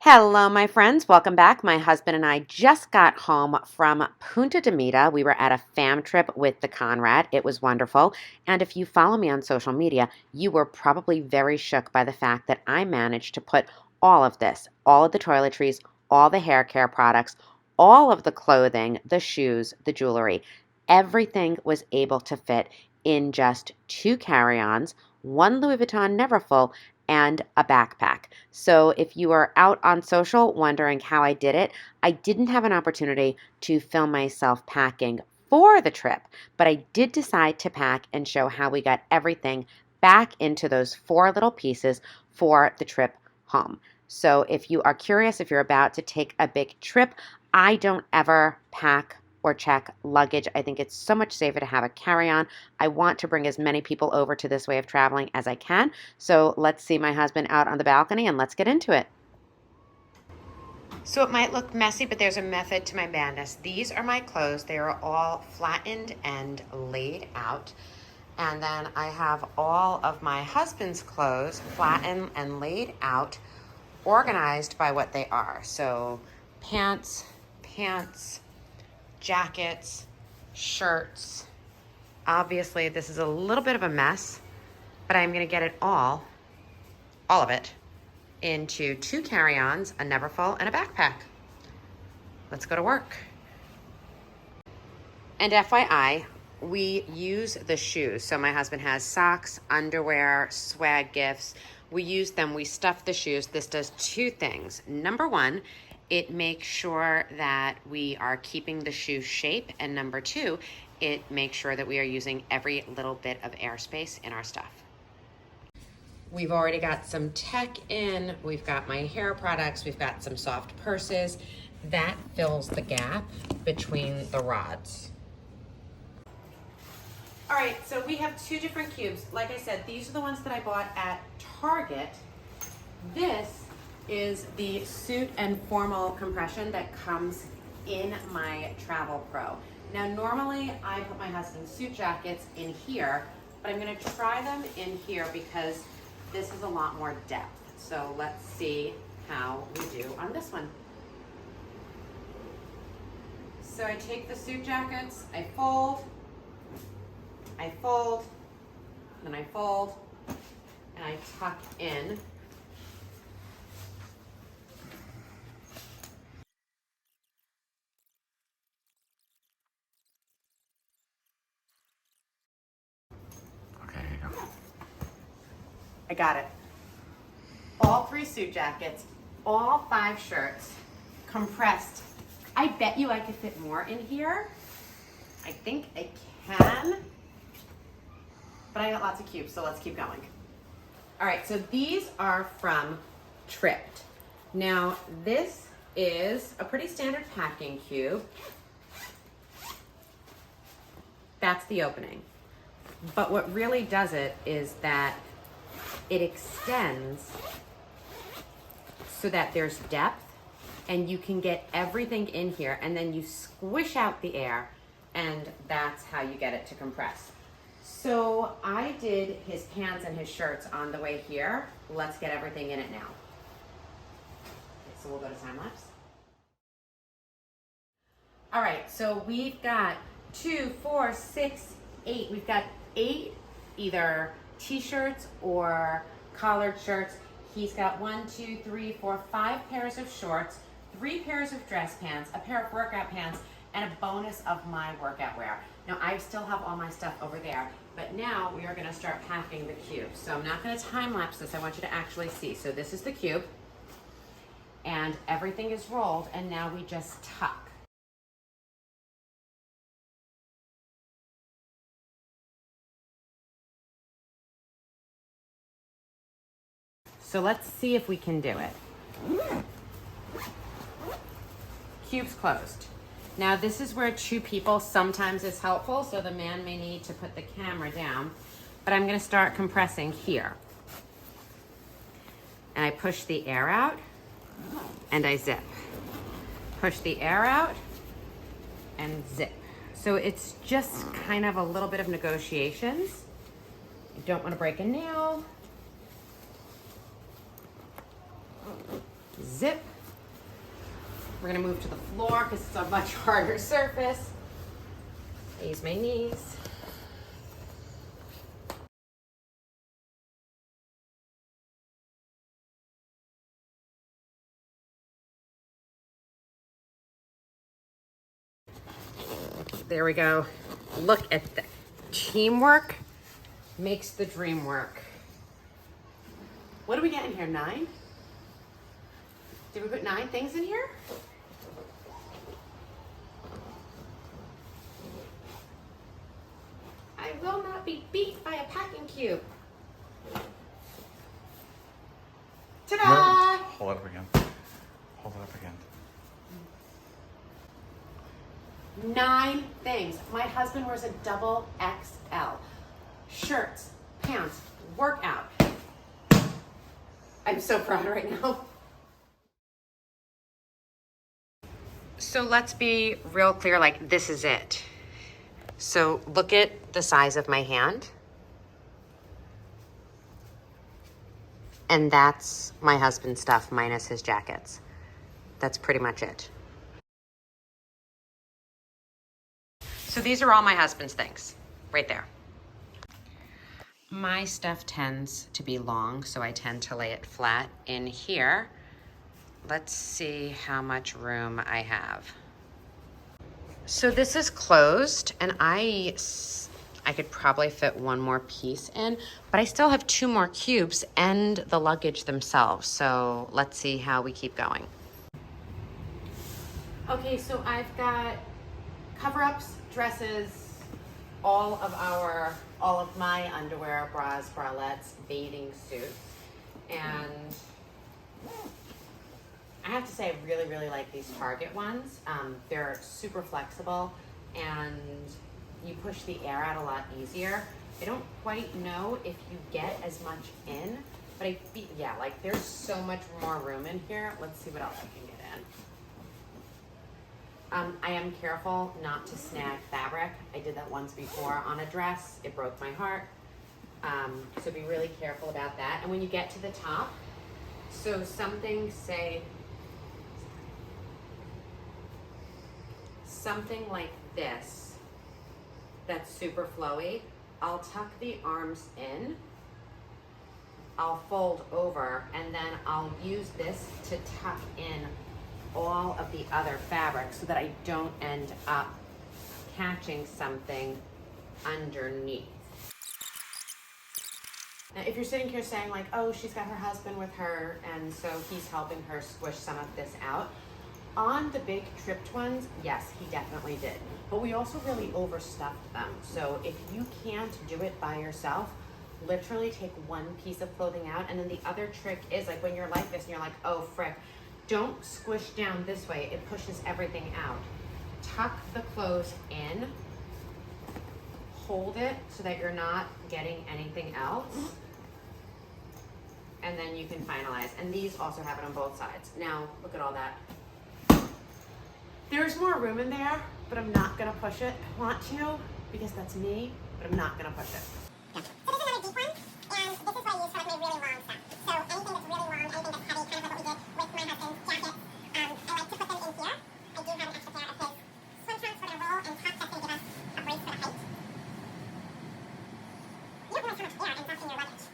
Hello, my friends. Welcome back. My husband and I just got home from Punta de Mita. We were at a fam trip with the Conrad. It was wonderful. And if you follow me on social media, you were probably very shook by the fact that I managed to put all of this, all of the toiletries, all the hair care products, all of the clothing, the shoes, the jewelry, everything was able to fit in just 2 carry-ons, one Louis Vuitton Neverfull, and a backpack. So if you are out on social wondering how I did it, I didn't have an opportunity to film myself packing for the trip, but I did decide to pack and show how we got everything back into those 4 little pieces for the trip home. So if you are curious, if you're about to take a big trip, I don't ever pack or check luggage. I think it's so much safer to have a carry-on. I want to bring as many people over to this way of traveling as I can. So let's see my husband out on the balcony and let's get into it. So it might look messy, but there's a method to my madness. These are my clothes. They are all flattened and laid out. And then I have all of my husband's clothes flattened and laid out, organized by what they are. So pants, jackets, shirts. Obviously, this is a little bit of a mess, but I'm going to get it all of it, into 2 carry-ons, a Neverfull, and a backpack. Let's go to work. And FYI, we use the shoes. So my husband has socks, underwear, swag gifts. We use them, we stuff the shoes. This does 2 things. Number 1, it makes sure that we are keeping the shoe shape. And number 2, it makes sure that we are using every little bit of airspace in our stuff. We've already got some tech in. We've got my hair products. We've got some soft purses. That fills the gap between the rods. All right, so we have 2 different cubes. Like I said, these are the ones that I bought at Target. This is the suit and formal compression that comes in my Travel Pro. Now, normally I put my husband's suit jackets in here, but I'm gonna try them in here because this is a lot more depth. So let's see how we do on this one. So I take the suit jackets, I fold, then I fold, and I tuck in. Okay, here you go. I got it. All 3 suit jackets, all 5 shirts, compressed. I bet you I could fit more in here. I think I can, but I got lots of cubes, so let's keep going. All right, so these are from Tripped. Now, this is a pretty standard packing cube. That's the opening. But what really does it is that it extends so that there's depth and you can get everything in here, and then you squish out the air, and that's how you get it to compress. So I did his pants and his shirts on the way here. Let's get everything in it now. Okay, so we'll go to time lapse. All right, so we've got 2, 4, 6, 8. We've got 8 either t-shirts or collared shirts. He's got 1, 2, 3, 4, 5 pairs of shorts, 3 pairs of dress pants, a pair of workout pants, and a bonus of my workout wear. Now, I still have all my stuff over there, but now we are gonna start packing the cube. So I'm not gonna time lapse this, I want you to actually see. So this is the cube, and everything is rolled, and now we just tuck. So let's see if we can do it. Cube's closed. Now this is where 2 people sometimes is helpful, so the man may need to put the camera down, but I'm gonna start compressing here. And I push the air out, and I zip. Push the air out, and zip. So it's just kind of a little bit of negotiations. You don't wanna break a nail. zip. We're gonna move to the floor because it's a much harder surface. I use my knees. There we go. Look at the teamwork makes the dream work. What do we get in here, 9? Did we put 9 things in here? I will not be beat by a packing cube. Ta-da! Hold it up again. Hold it up again. 9 things. My husband wears a double XL. Shirts, pants, workout. I'm so proud right now. So let's be real clear, like this is it. So look at the size of my hand. And that's my husband's stuff minus his jackets. That's pretty much it. So these are all my husband's things, right there. My stuff tends to be long, so I tend to lay it flat in here. Let's see how much room I have. So this is closed, and I could probably fit one more piece in, but I still have 2 more cubes and the luggage themselves. So let's see how we keep going. Okay, so I've got cover-ups, dresses, all of my underwear, bras, bralettes, bathing suits, and I have to say I really, really like these Target ones. They're super flexible and you push the air out a lot easier. I don't quite know if you get as much in, but I feel, yeah, like there's so much more room in here. Let's see what else I can get in. I am careful not to snag fabric. I did that once before on a dress. It broke my heart. So be really careful about that. And when you get to the top, so something like this, that's super flowy, I'll tuck the arms in, I'll fold over, and then I'll use this to tuck in all of the other fabric so that I don't end up catching something underneath. Now, if you're sitting here saying like, oh, she's got her husband with her and so he's helping her squish some of this out, on the big tripped ones, yes, he definitely did. But we also really overstuffed them. So if you can't do it by yourself, literally take one piece of clothing out. And then the other trick is like when you're like this and you're like, oh, frick, don't squish down this way. It pushes everything out. Tuck the clothes in, hold it so that you're not getting anything else. And then you can finalize. And these also have it on both sides. Now, look at all that. There's more room in there, but I'm not gonna push it. I want to, because that's me, but I'm not gonna push it. Yeah. So this is another deep one, and this is what I use for like my really long stuff. So anything that's really long, anything that's heavy, kind of like what we did with my husband's jackets, I like to put them in here. I do have an extra pair of his swim trunks. We're gonna roll and tuck. That's gonna give us a brace for the height. You don't realize how much air ends up in your luggage.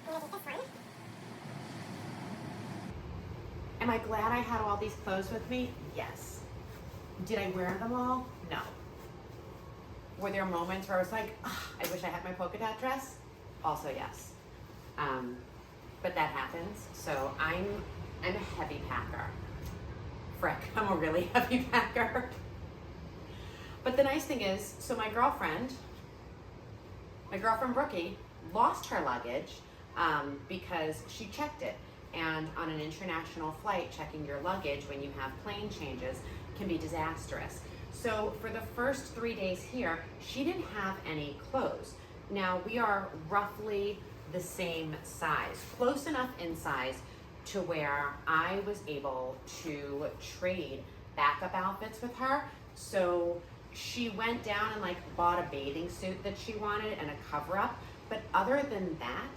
I'm gonna do this one. Am I glad I had all these clothes with me? Yes. Did I wear them all? No. Were there moments where I was like, oh, I wish I had my polka dot dress? Also yes. But that happens. So I'm a heavy packer. Frick, I'm a really heavy packer. But the nice thing is, so my girlfriend Brookie, lost her luggage because she checked it. And on an international flight, checking your luggage when you have plane changes can be disastrous. So for the first 3 days here, she didn't have any clothes. Now we are roughly the same size, close enough in size to where I was able to trade backup outfits with her. So she went down and like bought a bathing suit that she wanted and a cover up. But other than that,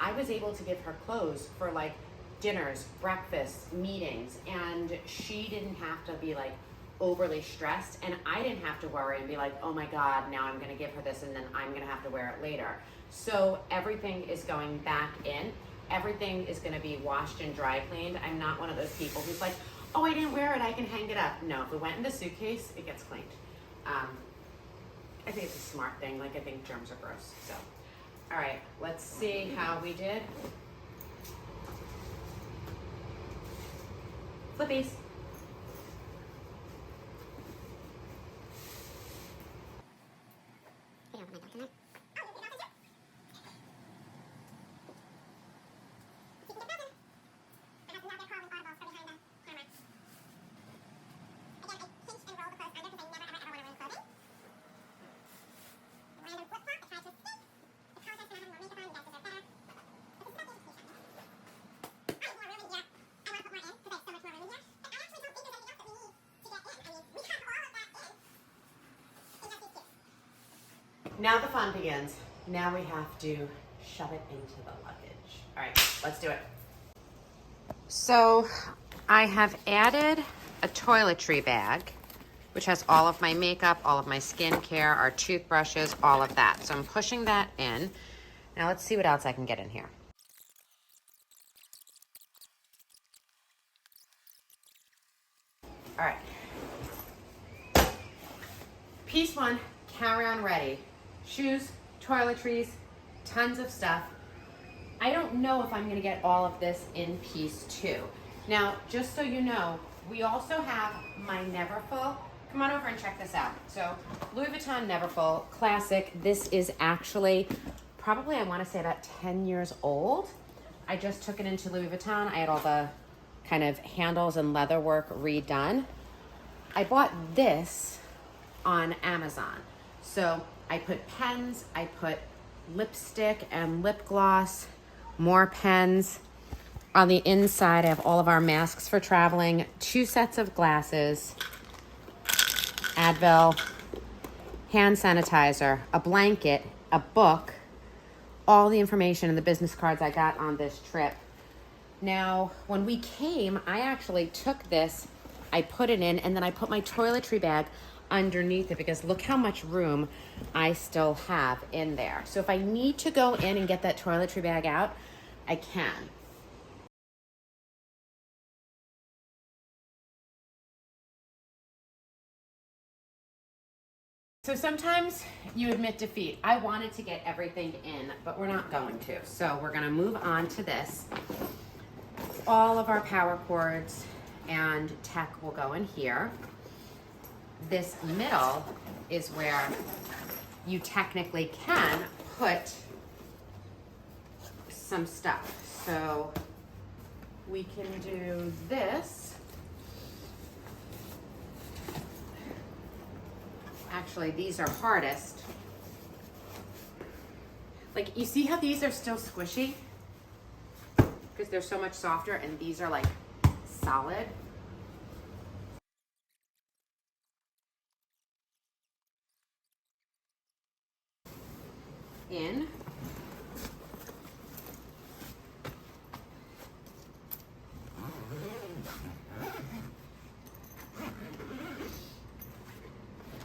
I was able to give her clothes for like dinners, breakfasts, meetings, and she didn't have to be like overly stressed, and I didn't have to worry and be like, oh my God, now I'm gonna give her this and then I'm gonna have to wear it later. So everything is going back in. Everything is gonna be washed and dry cleaned. I'm not one of those people who's like, oh, I didn't wear it, I can hang it up. No, if it went in the suitcase, it gets cleaned. I think it's a smart thing. Like, I think germs are gross. So, all right, let's see how we did. Flippies. Now the fun begins. Now we have to shove it into the luggage. All right, let's do it. So I have added a toiletry bag, which has all of my makeup, all of my skincare, our toothbrushes, all of that. So I'm pushing that in. Now let's see what else I can get in here. All right. Piece one, carry-on ready. Shoes, toiletries, tons of stuff. I don't know if I'm gonna get all of this in piece two. Now, just so you know, we also have my Neverfull. Come on over and check this out. So, Louis Vuitton Neverfull, classic. This is actually probably, I wanna say about 10 years old. I just took it into Louis Vuitton. I had all the kind of handles and leather work redone. I bought this on Amazon. So I put pens, I put lipstick and lip gloss, more pens. On the inside, I have all of our masks for traveling, 2 sets of glasses, Advil, hand sanitizer, a blanket, a book, all the information and the business cards I got on this trip. Now, when we came, I actually took this, I put it in, and then I put my toiletry bag underneath it because look how much room I still have in there. So if I need to go in and get that toiletry bag out, I can. So sometimes you admit defeat. I wanted to get everything in, but we're not going to. So we're gonna move on to this. All of our power cords and tech will go in here. This middle is where you technically can put some stuff. So we can do this. Actually, these are hardest. Like, you see how these are still squishy? Because they're so much softer, and these are like solid. In.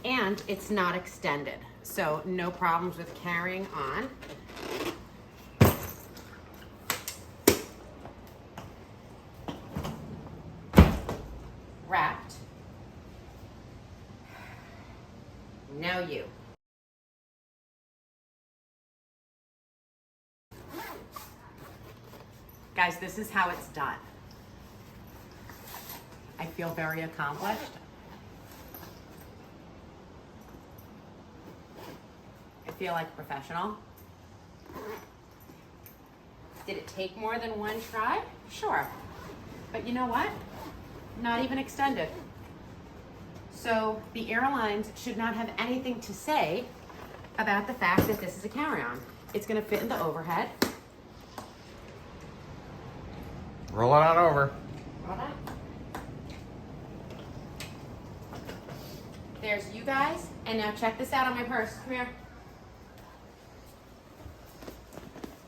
And it's not extended, so no problems with carrying on. Wrapped. Now you. Guys, this is how it's done. I feel very accomplished. I feel like a professional. Did it take more than one try? Sure. But you know what? Not even extended. So the airlines should not have anything to say about the fact that this is a carry-on. It's gonna fit in the overhead. Roll it on over. Roll that. There's you guys, and now check this out on my purse. Come here.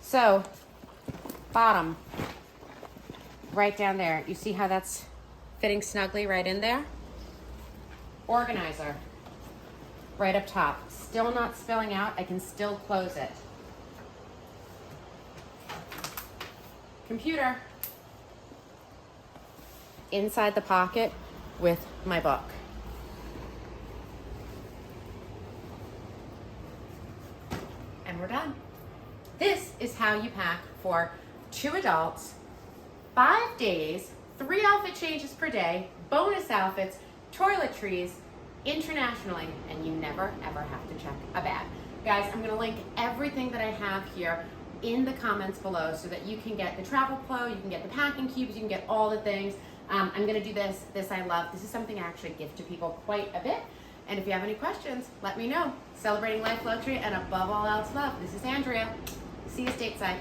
So, bottom. right down there. You see how that's fitting snugly right in there? Organizer right up top. Still not spilling out. I can still close it. Computer. Inside the pocket with my book. And we're done. This is how you pack for 2 adults, 5 days, 3 outfit changes per day, bonus outfits, toiletries, internationally, and you never ever have to check a bag. Guys, I'm gonna link everything that I have here in the comments below so that you can get the travel flow, you can get the packing cubes, you can get all the things. I'm gonna do this I love. This is something I actually give to people quite a bit. And if you have any questions, let me know. Celebrating life, luxury, and above all else, love. This is Andrea. See you stateside.